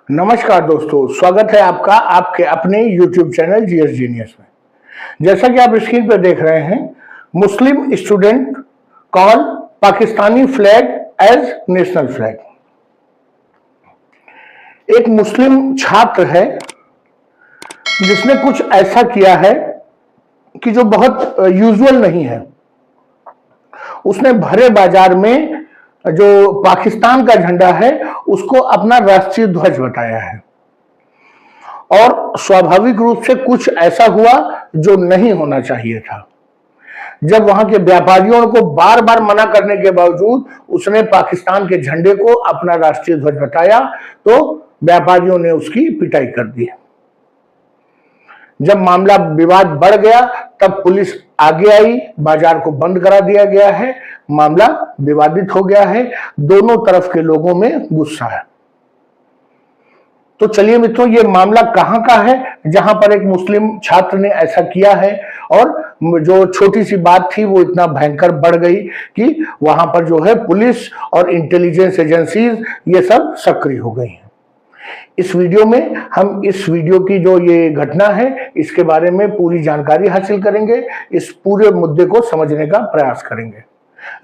नमस्कार दोस्तों, स्वागत है आपका आपके अपने YouTube चैनल जीएस जीनियस में। जैसा कि आप स्क्रीन पर देख रहे हैं, Muslim student call Pakistani flag as national flag. एक मुस्लिम छात्र है जिसने कुछ ऐसा किया है कि जो बहुत यूजुअल नहीं है। उसने भरे बाजार में जो पाकिस्तान का झंडा है उसको अपना राष्ट्रीय ध्वज बताया है, और स्वाभाविक रूप से कुछ ऐसा हुआ जो नहीं होना चाहिए था। जब वहां के व्यापारियों को बार बार मना करने के बावजूद उसने पाकिस्तान के झंडे को अपना राष्ट्रीय ध्वज बताया तो व्यापारियों ने उसकी पिटाई कर दी। जब मामला विवाद बढ़ गया तब पुलिस आगे आई, बाजार को बंद करा दिया गया है, मामला विवादित हो गया है, दोनों तरफ के लोगों में गुस्सा है। तो चलिए मित्रों, ये मामला कहां का है जहां पर एक मुस्लिम छात्र ने ऐसा किया है, और जो छोटी सी बात थी वो इतना भयंकर बढ़ गई कि वहां पर जो है पुलिस और इंटेलिजेंस एजेंसीज ये सब सक्रिय हो गई हैं। इस वीडियो में हम इस वीडियो की जो ये घटना है इसके बारे में पूरी जानकारी हासिल करेंगे, इस पूरे मुद्दे को समझने का प्रयास करेंगे।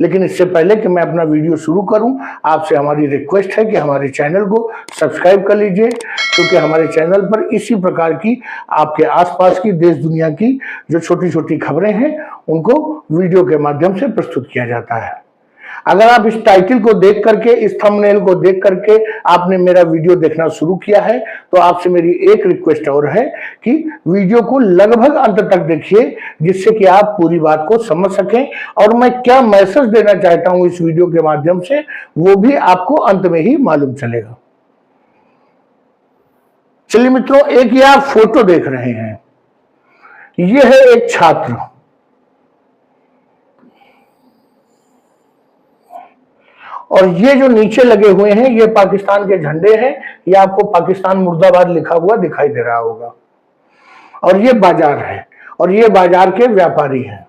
लेकिन इससे पहले कि मैं अपना वीडियो शुरू करूं, आपसे हमारी रिक्वेस्ट है कि हमारे चैनल को सब्सक्राइब कर लीजिए, क्योंकि हमारे चैनल पर इसी प्रकार की आपके आसपास की देश दुनिया की जो छोटी छोटी खबरें हैं उनको वीडियो के माध्यम से प्रस्तुत किया जाता है। अगर आप इस टाइटल को देख करके, इस थंबनेल को देख करके आपने मेरा वीडियो देखना शुरू किया है तो आपसे मेरी एक रिक्वेस्ट और है कि वीडियो को लगभग अंत तक देखिए, जिससे कि आप पूरी बात को समझ सकें और मैं क्या मैसेज देना चाहता हूं इस वीडियो के माध्यम से वो भी आपको अंत में ही मालूम चलेगा। चलिए मित्रों, एक ये आप फोटो देख रहे हैं, यह है एक छात्र, और ये जो नीचे लगे हुए हैं ये पाकिस्तान के झंडे हैं। ये आपको पाकिस्तान मुर्दाबाद लिखा हुआ दिखाई दे रहा होगा, और ये बाजार है और ये बाजार के व्यापारी हैं।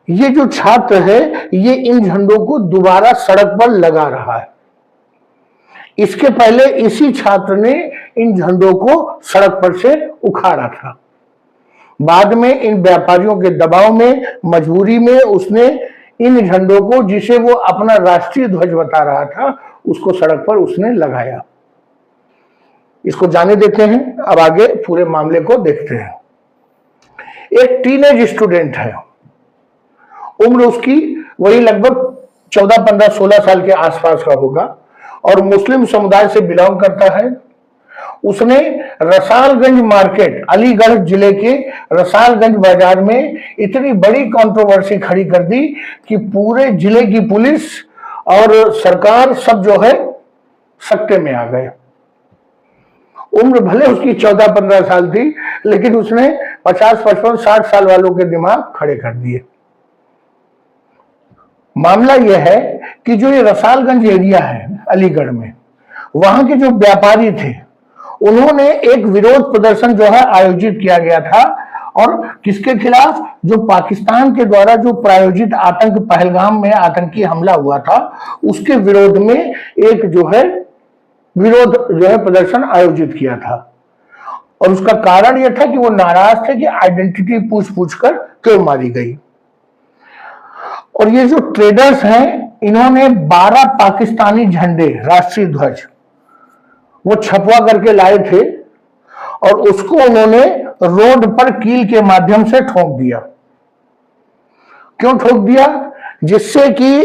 ये जो छात्र है ये इन झंडों को दोबारा सड़क पर लगा रहा है। इसके पहले इसी छात्र ने इन झंडों को सड़क पर से उखाड़ा था। बाद में इन व्यापारियों के दबाव में, मजबूरी में उसने इन झंडों को, जिसे वो अपना राष्ट्रीय ध्वज बता रहा था, उसको सड़क पर उसने लगाया। इसको जाने देते हैं, अब आगे पूरे मामले को देखते हैं। एक टीनेज स्टूडेंट है, उम्र उसकी वही लगभग 14, 15, 16 साल के आसपास का होगा, और मुस्लिम समुदाय से बिलोंग करता है। उसने रसालगंज मार्केट, अलीगढ़ जिले के रसालगंज बाजार में इतनी बड़ी कंट्रोवर्सी खड़ी कर दी कि पूरे जिले की पुलिस और सरकार सब जो है सख्ते में आ गए। उम्र भले उसकी 14-15 साल थी, लेकिन उसने 50, 55, 60 साल वालों के दिमाग खड़े कर दिए। मामला यह है कि जो ये रसालगंज एरिया है अलीगढ़ में, वहां के जो व्यापारी थे उन्होंने एक विरोध प्रदर्शन जो है आयोजित किया गया था, और किसके खिलाफ? जो पाकिस्तान के द्वारा जो प्रायोजित आतंक पहलगाम में आतंकी हमला हुआ था उसके विरोध में एक जो है विरोध जो है प्रदर्शन आयोजित किया था। और उसका कारण यह था कि वो नाराज थे कि आइडेंटिटी पूछ पूछ कर क्यों मारी गई। और ये जो ट्रेडर्स हैं इन्होंने 12 पाकिस्तानी झंडे, राष्ट्रीय ध्वज, वो छपवा करके लाए थे, और उसको उन्होंने रोड पर कील के माध्यम से ठोक दिया। क्यों ठोक दिया? जिससे कि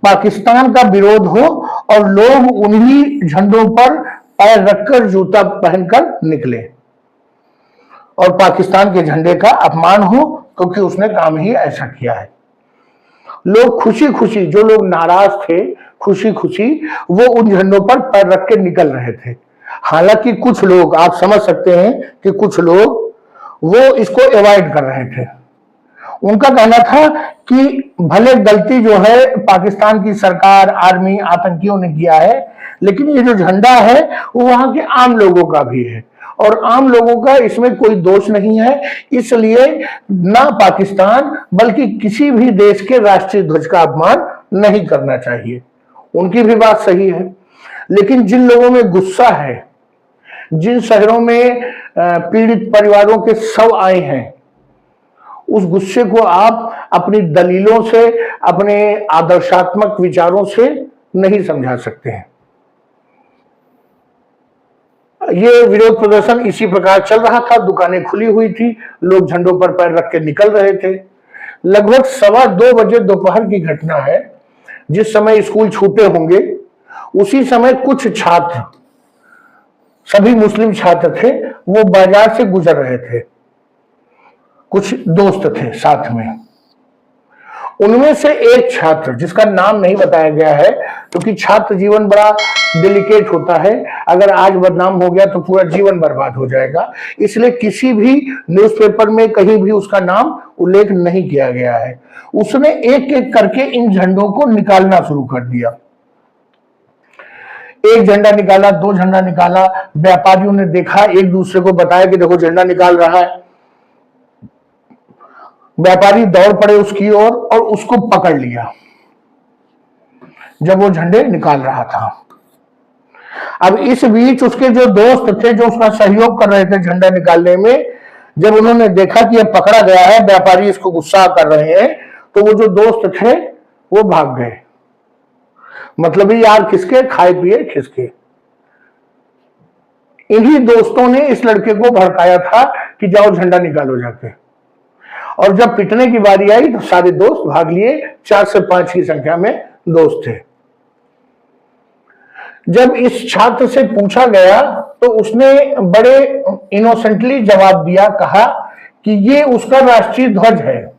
पाकिस्तान का विरोध हो और लोग उन्हीं झंडों पर पैर रखकर, जूता पहनकर निकले और पाकिस्तान के झंडे का अपमान हो, क्योंकि उसने काम ही ऐसा किया है। लोग खुशी खुशी, जो लोग नाराज थे, खुशी खुशी वो उन झंडों पर पैर रख के निकल रहे थे। हालांकि कुछ लोग, आप समझ सकते हैं कि कुछ लोग वो इसको अवॉइड कर रहे थे। उनका कहना था कि भले गलती जो है पाकिस्तान की सरकार, आर्मी, आतंकियों ने किया है, लेकिन ये जो झंडा है वो वहां के आम लोगों का भी है, और आम लोगों का इसमें कोई दोष नहीं है। इसलिए ना पाकिस्तान बल्कि किसी भी देश के राष्ट्रीय ध्वज का अपमान नहीं करना चाहिए। उनकी भी बात सही है। लेकिन जिन लोगों में गुस्सा है, जिन शहरों में पीड़ित परिवारों के शव आए हैं, उस गुस्से को आप अपनी दलीलों से, अपने आदर्शात्मक विचारों से नहीं समझा सकते हैं। ये विरोध प्रदर्शन इसी प्रकार चल रहा था। दुकानें खुली हुई थी, लोग झंडों पर पैर रख के निकल रहे थे। लगभग 2:15 बजे दोपहर की घटना है। जिस समय स्कूल छूटे होंगे उसी समय कुछ छात्र, सभी मुस्लिम छात्र थे, वो बाजार से गुजर रहे थे। कुछ दोस्त थे साथ में। उनमें से एक छात्र, जिसका नाम नहीं बताया गया है क्योंकि छात्र जीवन बड़ा डेलिकेट होता है, अगर आज बदनाम हो गया तो पूरा जीवन बर्बाद हो जाएगा, इसलिए किसी भी न्यूज़पेपर में कहीं भी उसका नाम उल्लेख नहीं किया गया है। उसने एक एक करके इन झंडों को निकालना शुरू कर दिया। एक झंडा निकाला, 2 झंडा निकाला, व्यापारियों ने देखा, एक दूसरे को बताया कि देखो झंडा निकाल रहा है। व्यापारी दौड़ पड़े उसकी ओर और उसको पकड़ लिया जब वो झंडे निकाल रहा था। अब इस बीच उसके जो दोस्त थे, जो उसका सहयोग कर रहे थे झंडा निकालने में, जब उन्होंने देखा कि यह पकड़ा गया है, व्यापारी इसको गुस्सा कर रहे हैं, तो वो जो दोस्त थे वो भाग गए। मतलब यार किसके, खाए पिए खिसके। इन्हीं दोस्तों ने इस लड़के को भड़काया था कि जाओ झंडा निकालो जाके। और जब पिटने की बारी आई तो सारे दोस्त भाग लिए। 4 से 5 की संख्या में दोस्त थे। जब इस छात्र से पूछा गया तो उसने बड़े इनोसेंटली जवाब दिया, कहा कि ये उसका राष्ट्रीय ध्वज है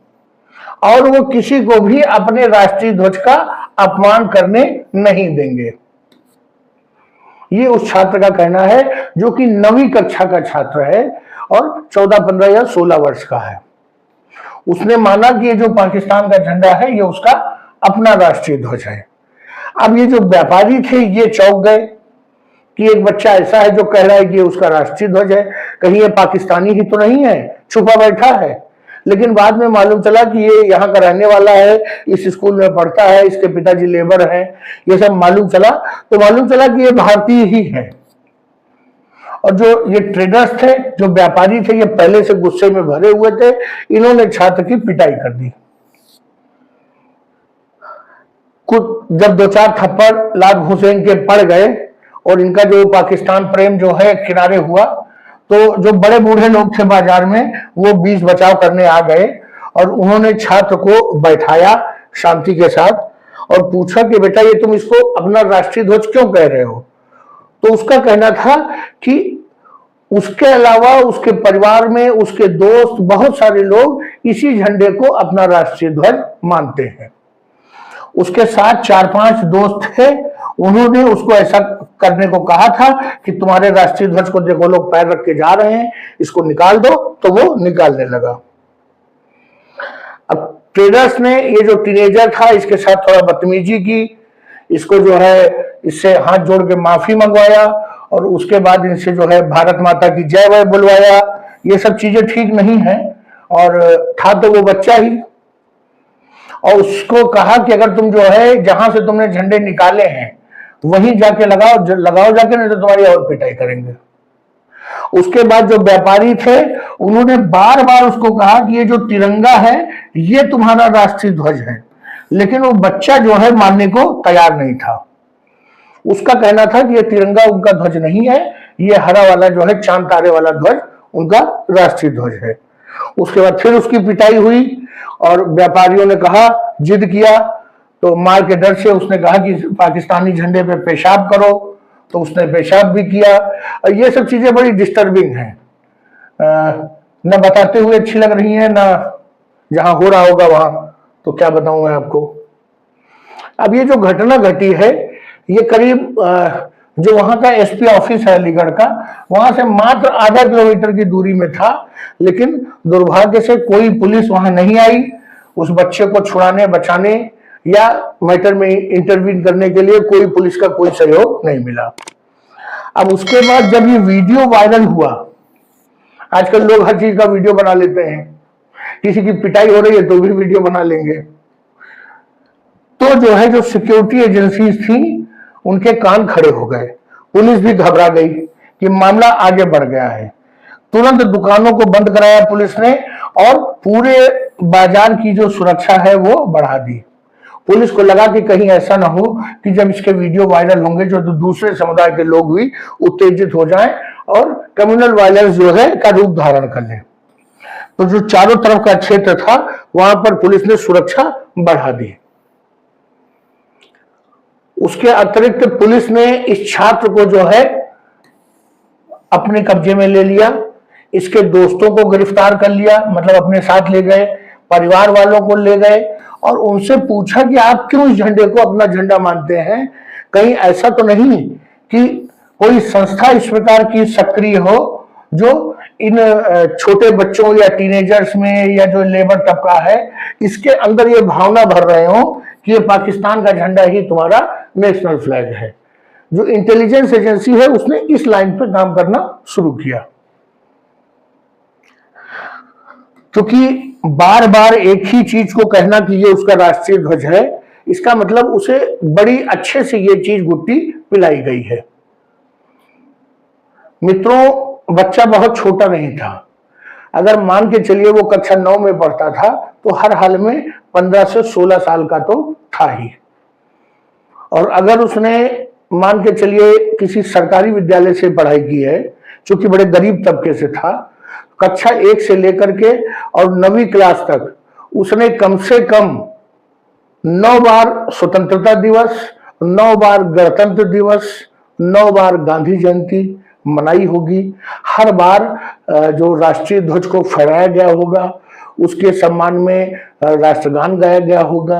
और वो किसी को भी अपने राष्ट्रीय ध्वज का अपमान करने नहीं देंगे। ये उस छात्र का कहना है जो कि 9वीं कक्षा का छात्र है और 14, 15 या 16 वर्ष का है। उसने माना कि ये जो पाकिस्तान का झंडा है ये उसका अपना राष्ट्रीय ध्वज है। अब ये जो व्यापारी थे ये चौंक गए कि एक बच्चा ऐसा है जो कह रहा है कि उसका राष्ट्रीय ध्वज है, कहीं ये पाकिस्तानी ही तो नहीं है, छुपा बैठा है। लेकिन बाद में मालूम चला कि ये यहाँ का रहने वाला है, इस स्कूल में पढ़ता है, इसके पिताजी लेबर हैं, ये सब मालूम चला। तो मालूम चला कि ये भारतीय ही है। और जो ये ट्रेडर्स थे, जो व्यापारी थे, ये पहले से गुस्से में भरे हुए थे। इन्होंने छात्र की पिटाई कर दी। कुछ जब 2-4 थप्पड़ लात हुसैन के पड़ गए और इनका जो पाकिस्तान प्रेम जो है किनारे हुआ, तो जो बड़े बूढ़े लोग थे बाजार में वो बीच बचाव करने आ गए और उन्होंने छात्र को बैठाया शांति के साथ और पूछा कि बेटा ये तुम इसको अपना राष्ट्रीय ध्वज क्यों कह रहे हो। तो उसका कहना था कि उसके अलावा उसके परिवार में उसके दोस्त बहुत सारे लोग इसी झंडे को अपना राष्ट्रीय ध्वज मानते हैं। उसके साथ 4-5 दोस्त थे, उन्होंने उसको ऐसा करने को कहा था कि तुम्हारे राष्ट्रीय ध्वज को देखो लोग पैर रख के जा रहे हैं, इसको निकाल दो। तो वो निकालने लगा। अब ट्रेडर्स ने ये जो टीनेजर था इसके साथ थोड़ा बदतमीजी की, इसको जो है इससे हाथ जोड़ के माफी मंगवाया और उसके बाद इनसे जो है भारत माता की जय वय बुलवाया। ये सब चीजें ठीक नहीं है और था तो वो बच्चा ही। और उसको कहा कि अगर तुम जो है जहां से तुमने झंडे निकाले हैं वहीं जाके लगाओ जाके, नहीं तो तुम्हारी और पिटाई करेंगे। उसके बाद जो व्यापारी थे उन्होंने बार बार उसको कहा कि ये जो तिरंगा है ये तुम्हारा राष्ट्रीय ध्वज है, लेकिन वो बच्चा जो है मानने को तैयार नहीं था। उसका कहना था कि ये तिरंगा उनका ध्वज नहीं है, ये हरा वाला जो है चांद तारे वाला ध्वज उनका राष्ट्रीय ध्वज है। उसके बाद फिर उसकी पिटाई हुई और व्यापारियों ने कहा, जिद किया, तो मार के डर से उसने कहा कि पाकिस्तानी झंडे पे पेशाब करो, तो उसने पेशाब भी किया। और ये सब चीजें बड़ी डिस्टर्बिंग हैं, न बताते हुए अच्छी लग रही हैं, न जहां हो रहा होगा वहां तो क्या बताऊं मैं आपको। अब ये जो घटना घटी है ये करीब जो वहां का एसपी ऑफिस है अलीगढ़ का, वहां से मात्र आधा किलोमीटर की दूरी में था। लेकिन दुर्भाग्य से कोई पुलिस वहां नहीं आई उस बच्चे को छुड़ाने, बचाने या मैटर में इंटरवीन करने के लिए कोई पुलिस का कोई सहयोग नहीं मिला। अब उसके बाद जब ये वीडियो वायरल हुआ, आजकल लोग हर चीज का वीडियो बना लेते हैं, किसी की पिटाई हो रही है तो भी वीडियो बना लेंगे। तो जो है जो सिक्योरिटी एजेंसीज थी उनके कान खड़े हो गए। पुलिस भी घबरा गई कि मामला आगे बढ़ गया है। तुरंत दुकानों को बंद कराया पुलिस ने और पूरे बाजार की जो सुरक्षा है वो बढ़ा दी। पुलिस को लगा कि कहीं ऐसा ना हो कि जब इसके वीडियो वायरल होंगे जो दूसरे समुदाय के लोग भी उत्तेजित हो जाएं और कम्युनल वायलेंस जो है का रूप धारण कर ले। तो जो चारों तरफ का क्षेत्र था वहां पर पुलिस ने सुरक्षा बढ़ा दी। उसके अतिरिक्त पुलिस ने इस छात्र को जो है अपने कब्जे में ले लिया, इसके दोस्तों को गिरफ्तार कर लिया, मतलब अपने साथ ले गए, परिवार वालों को ले गए और उनसे पूछा कि आप क्यों इस झंडे को अपना झंडा मानते हैं? कहीं ऐसा तो नहीं कि कोई संस्था इस प्रकार की सक्रिय हो जो इन छोटे बच्चों या टीनेजर्स में या जो लेबर तबका है इसके अंदर ये भावना भर रहे हो कि ये पाकिस्तान का झंडा ही तुम्हारा नेशनल फ्लैग है। जो इंटेलिजेंस एजेंसी है उसने इस लाइन पे काम करना शुरू किया, क्योंकि बार बार एक ही चीज को कहना कि ये उसका राष्ट्रीय ध्वज है, इसका मतलब उसे बड़ी अच्छे से ये चीज गुट्टी पिलाई गई है। मित्रों, बच्चा बहुत छोटा नहीं था। अगर मान के चलिए वो कक्षा 9 में पढ़ता था तो हर हाल में 15 से 16 साल का तो था ही। और अगर उसने मान के चलिए किसी सरकारी विद्यालय से पढ़ाई की है, चूंकि बड़े गरीब तबके से था, कक्षा 1 से लेकर के और 9वीं क्लास तक उसने कम से कम 9 बार स्वतंत्रता दिवस, 9 बार गणतंत्र दिवस, 9 बार गांधी जयंती मनाई होगी। हर बार जो राष्ट्रीय ध्वज को फहराया गया होगा, उसके सम्मान में राष्ट्रगान गाया गया होगा।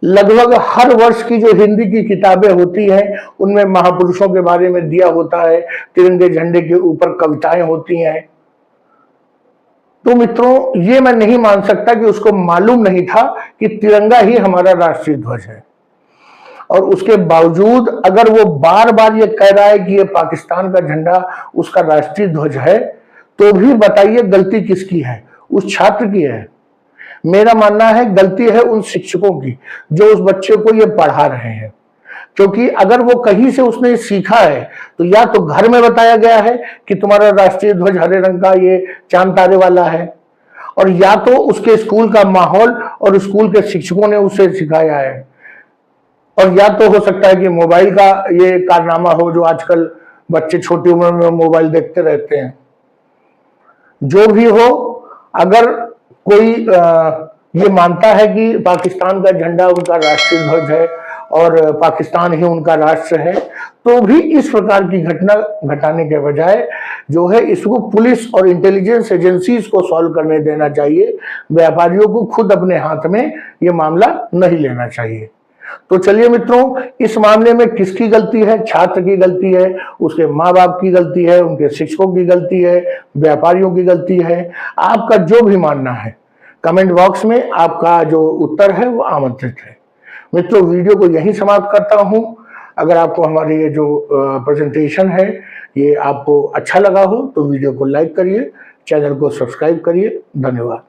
लगभग हर वर्ष की जो हिंदी की किताबें होती हैं उनमें महापुरुषों के बारे में दिया होता है, तिरंगे झंडे के ऊपर कविताएं होती हैं। तो मित्रों, ये मैं नहीं मान सकता कि उसको मालूम नहीं था कि तिरंगा ही हमारा राष्ट्रीय ध्वज है। और उसके बावजूद अगर वो बार बार ये कह रहा है कि ये पाकिस्तान का झंडा उसका राष्ट्रीय ध्वज है, तो भी बताइए गलती किसकी है? उस छात्र की है। मेरा मानना है गलती है उन शिक्षकों की जो उस बच्चे को ये पढ़ा रहे हैं, क्योंकि अगर वो कहीं से उसने सीखा है तो या तो घर में बताया गया है कि तुम्हारा राष्ट्रीय ध्वज हरे रंग का ये चांद तारे वाला है, और या तो उसके स्कूल का माहौल और स्कूल के शिक्षकों ने उसे सिखाया है, और या तो हो सकता है कि मोबाइल का ये कारनामा हो जो आजकल बच्चे छोटी उम्र में मोबाइल देखते रहते हैं। जो भी हो, अगर कोई ये मानता है कि पाकिस्तान का झंडा उनका राष्ट्रीय ध्वज है और पाकिस्तान ही उनका राष्ट्र है, तो भी इस प्रकार की घटना घटाने के बजाय जो है इसको पुलिस और इंटेलिजेंस एजेंसीज को सॉल्व करने देना चाहिए। व्यापारियों को खुद अपने हाथ में ये मामला नहीं लेना चाहिए। तो चलिए मित्रों, इस मामले में किसकी गलती है? छात्र की गलती है, उसके माँ बाप की गलती है, उनके शिक्षकों की गलती है, व्यापारियों की गलती है। आपका जो भी मानना है कमेंट बॉक्स में आपका जो उत्तर है वो आमंत्रित है। मित्रों, वीडियो को यहीं समाप्त करता हूं। अगर आपको हमारी ये जो प्रेजेंटेशन है ये आपको अच्छा लगा हो तो वीडियो को लाइक करिए, चैनल को सब्सक्राइब करिए। धन्यवाद।